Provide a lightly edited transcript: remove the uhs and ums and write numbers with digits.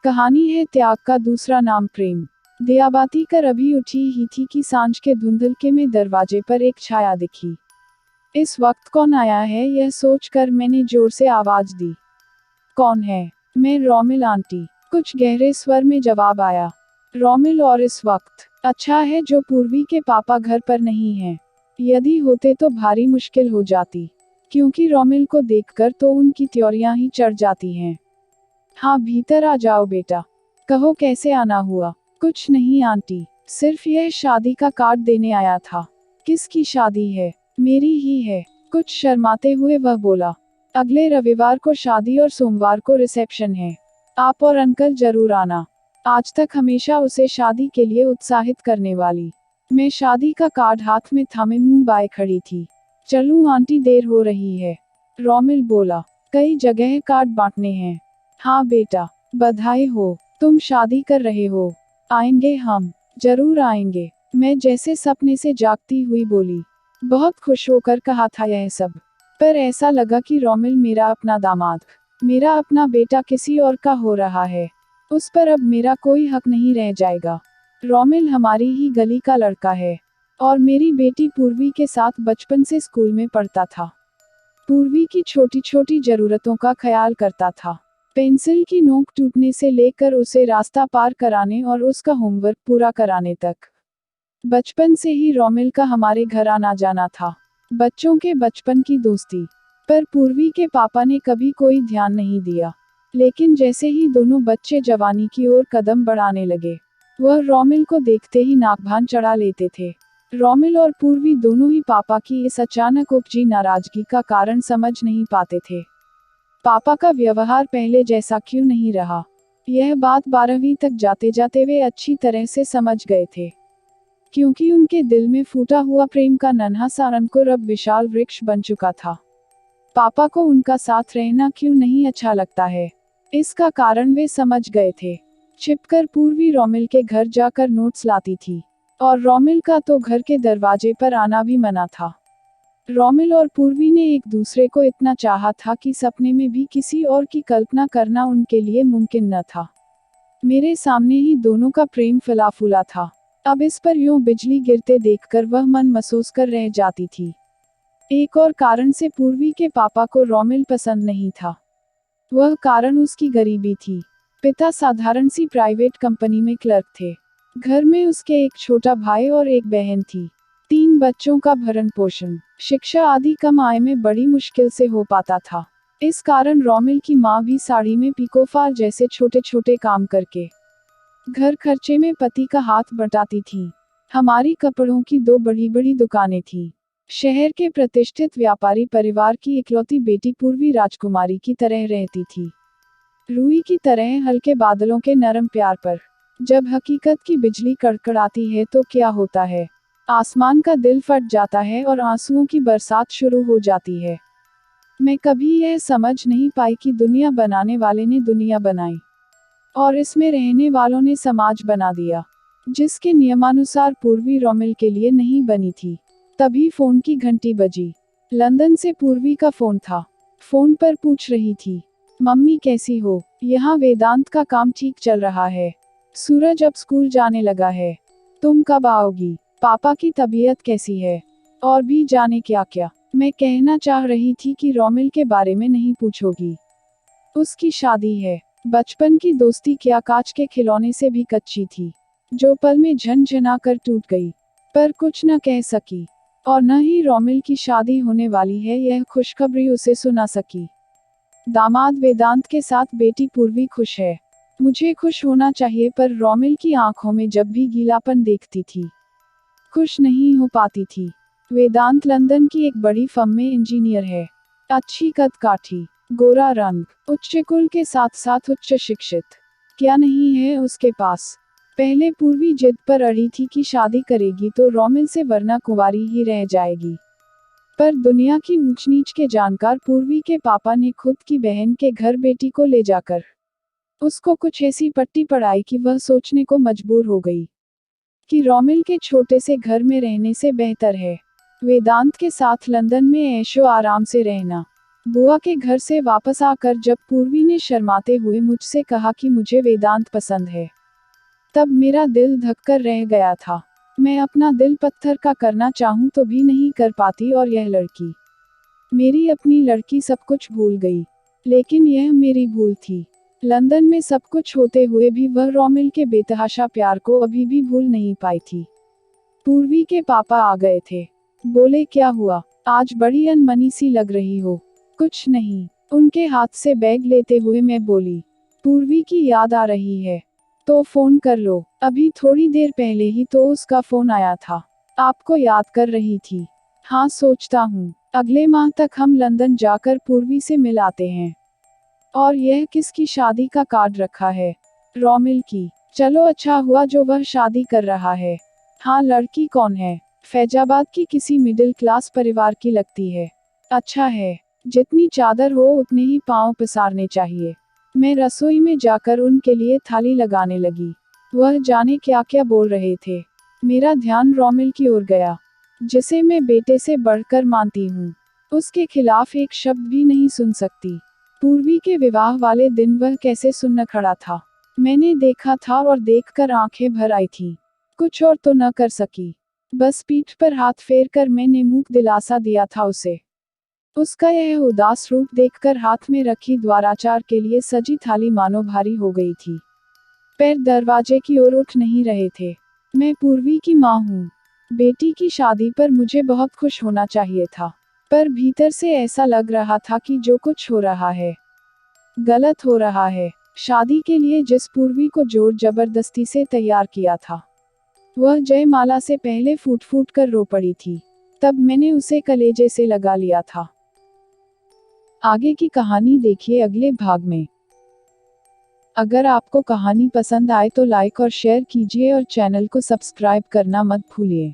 कहानी है त्याग का दूसरा नाम प्रेम। दियाबाती कर अभी उठी ही थी कि सांझ के धुंधलके में दरवाजे पर एक छाया दिखी। इस वक्त कौन आया है, यह सोचकर मैंने जोर से आवाज दी। कौन है? मैं रोमिल आंटी, कुछ गहरे स्वर में जवाब आया। रोमिल, और इस वक्त? अच्छा है जो पूर्वी के पापा घर पर नहीं हैं। यदि होते तो भारी मुश्किल हो जाती, क्योंकि रोमिल को देखकर तो उनकी त्योरियां ही चढ़ जाती हैं। हाँ, भीतर आ जाओ बेटा। कहो कैसे आना हुआ? कुछ नहीं आंटी, सिर्फ यह शादी का कार्ड देने आया था। किसकी शादी है? मेरी ही है, कुछ शर्माते हुए वह बोला। अगले रविवार को शादी और सोमवार को रिसेप्शन है। आप और अंकल जरूर आना। आज तक हमेशा उसे शादी के लिए उत्साहित करने वाली मैं शादी का कार्ड हाथ में थामे मुंह बाए खड़ी थी। चलूं आंटी, देर हो रही है, रोमिल बोला। कई जगह कार्ड बांटने हैं। हाँ बेटा, बधाई हो, तुम शादी कर रहे हो। आएंगे हम, जरूर आएंगे, मैं जैसे सपने से जागती हुई बोली। बहुत खुश होकर कहा था यह सब, पर ऐसा लगा कि रोमिल मेरा अपना दामाद, मेरा अपना बेटा किसी और का हो रहा है। उस पर अब मेरा कोई हक नहीं रह जाएगा। रोमिल हमारी ही गली का लड़का है, और मेरी बेटी पूर्वी के साथ बचपन से स्कूल में पढ़ता था। पूर्वी की छोटी छोटी जरूरतों का ख्याल करता था, पेंसिल की नोक टूटने से लेकर उसे रास्ता पार कराने और उसका होमवर्क पूरा कराने तक। बचपन से ही रोमिल का हमारे घर आना जाना था। बच्चों के बचपन की दोस्ती पर पूर्वी के पापा ने कभी कोई ध्यान नहीं दिया। लेकिन जैसे ही दोनों बच्चे जवानी की ओर कदम बढ़ाने लगे, वह रोमिल को देखते ही नाकभान चढ़ा लेते थे। रोमिल और पूर्वी दोनों ही पापा की इस अचानक उपजी नाराजगी का कारण समझ नहीं पाते थे। पापा का व्यवहार पहले जैसा क्यों नहीं रहा, यह बात 12वीं तक जाते जाते वे अच्छी तरह से समझ गए थे, क्योंकि उनके दिल में फूटा हुआ प्रेम का नन्हा सा अंकुर अब विशाल वृक्ष बन चुका था। पापा को उनका साथ रहना क्यों नहीं अच्छा लगता है, इसका कारण वे समझ गए थे। छिपकर पूर्वी रोमिल के घर जाकर नोट्स लाती थी, और रोमिल का तो घर के दरवाजे पर आना भी मना था। रोमिल और पूर्वी ने एक दूसरे को इतना चाहा था कि सपने में भी किसी और की कल्पना करना उनके लिए मुमकिन न था। मेरे सामने ही दोनों का प्रेम फला फूला था। अब इस पर यूं बिजली गिरते देखकर वह मन महसूस कर रह जाती थी। एक और कारण से पूर्वी के पापा को रोमिल पसंद नहीं था। वह कारण उसकी गरीबी थी। पिता साधारण सी प्राइवेट कंपनी में क्लर्क थे। घर में उसके एक छोटा भाई और एक बहन थी। 3 बच्चों का भरण पोषण, शिक्षा आदि कम आय में बड़ी मुश्किल से हो पाता था। इस कारण रोमिल की माँ भी साड़ी में पिकोफाल जैसे छोटे छोटे काम करके घर खर्चे में पति का हाथ बटाती थी। हमारी कपड़ों की 2 बड़ी बड़ी दुकानें थीं। शहर के प्रतिष्ठित व्यापारी परिवार की इकलौती बेटी पूर्वी राजकुमारी की तरह रहती थी, रूई की तरह हल्के बादलों के नरम प्यार पर। जब हकीकत की बिजली कड़कड़ाती है तो क्या होता है, आसमान का दिल फट जाता है और आंसुओं की बरसात शुरू हो जाती है। मैं कभी यह समझ नहीं पाई कि दुनिया बनाने वाले ने दुनिया बनाई, और इसमें रहने वालों ने समाज बना दिया, जिसके नियमानुसार पूर्वी रोमिल के लिए नहीं बनी थी। तभी फोन की घंटी बजी। लंदन से पूर्वी का फोन था। फोन पर पूछ रही थी, मम्मी कैसी हो? यहाँ वेदांत का काम ठीक चल रहा है। सूरज अब स्कूल जाने लगा है। तुम कब आओगी? पापा की तबीयत कैसी है? और भी जाने क्या क्या। मैं कहना चाह रही थी कि रोमिल के बारे में नहीं पूछोगी। उसकी शादी है। बचपन की दोस्ती क्या कांच के खिलौने से भी कच्ची थी, जो पल में झनझना कर टूट गई। पर कुछ न कह सकी, और न ही रोमिल की शादी होने वाली है यह खुशखबरी उसे सुना सकी। दामाद वेदांत के साथ बेटी पूर्वी खुश है। मुझे खुश होना चाहिए, पर रोमिल की आंखों में जब भी गीलापन देखती थी, खुश नहीं हो पाती थी। वेदांत लंदन की एक बड़ी फर्म में इंजीनियर है। अच्छी कद काठी, गोरा रंग, उच्च कुल के साथ साथ उच्च शिक्षित। क्या नहीं है उसके पास? पहले पूर्वी जिद पर अड़ी थी कि शादी करेगी तो रोमिल से, वरना कुंवारी ही रह जाएगी। पर दुनिया की ऊंच नीच के जानकार पूर्वी के पापा ने खुद की बहन के घर बेटी को ले जाकर उसको कुछ ऐसी पट्टी पढ़ाई कि वह सोचने को मजबूर हो गई कि रोमिल के छोटे से घर में रहने से बेहतर है वेदांत के साथ लंदन में ऐशो आराम से रहना। बुआ के घर से वापस आकर जब पूर्वी ने शर्माते हुए मुझसे कहा कि मुझे वेदांत पसंद है, तब मेरा दिल धक्कर रह गया था। मैं अपना दिल पत्थर का करना चाहूं तो भी नहीं कर पाती, और यह लड़की, मेरी अपनी लड़की, सब कुछ भूल गई। लेकिन यह मेरी भूल थी। लंदन में सब कुछ होते हुए भी वह रोमिल के बेतहाशा प्यार को अभी भी भूल नहीं पाई थी। पूर्वी के पापा आ गए थे। बोले, क्या हुआ, आज बड़ी अनमनी सी लग रही हो। कुछ नहीं, उनके हाथ से बैग लेते हुए मैं बोली। पूर्वी की याद आ रही है तो फोन कर लो। अभी थोड़ी देर पहले ही तो उसका फोन आया था। आपको याद कर रही थी। हाँ, सोचता हूँ अगले माह तक हम लंदन जाकर पूर्वी से मिल आते हैं। और यह किसकी शादी का कार्ड रखा है? रोमिल की। चलो, अच्छा हुआ जो वह शादी कर रहा है। हाँ, लड़की कौन है? फैजाबाद की किसी मिडिल क्लास परिवार की लगती है। अच्छा है, जितनी चादर हो उतने ही पांव पसारने चाहिए। मैं रसोई में जाकर उनके लिए थाली लगाने लगी। वह जाने क्या क्या बोल रहे थे। मेरा ध्यान रोमिल की ओर गया, जिसे मैं बेटे से बढ़कर मानती हूँ। उसके खिलाफ एक शब्द भी नहीं सुन सकती। पूर्वी के विवाह वाले दिन वह कैसे सुन्न खड़ा था, मैंने देखा था, और देखकर आंखें भर आई थीं। कुछ और तो न कर सकी, बस पीठ पर हाथ फेर कर मैंने मूक दिलासा दिया था उसे। उसका यह उदास रूप देखकर हाथ में रखी द्वाराचार के लिए सजी थाली मानो भारी हो गई थी। पैर दरवाजे की ओर उठ नहीं रहे थे। मैं पूर्वी की माँ हूँ। बेटी की शादी पर मुझे बहुत खुश होना चाहिए था, पर भीतर से ऐसा लग रहा था कि जो कुछ हो रहा है, गलत हो रहा है। शादी के लिए जिस पूर्वी को जोर जबरदस्ती से तैयार किया था, वह जयमाला से पहले फूट फूट कर रो पड़ी थी। तब मैंने उसे कलेजे से लगा लिया था। आगे की कहानी देखिए अगले भाग में। अगर आपको कहानी पसंद आए तो लाइक और शेयर कीजिए और चैनल को सब्सक्राइब करना मत भूलिए।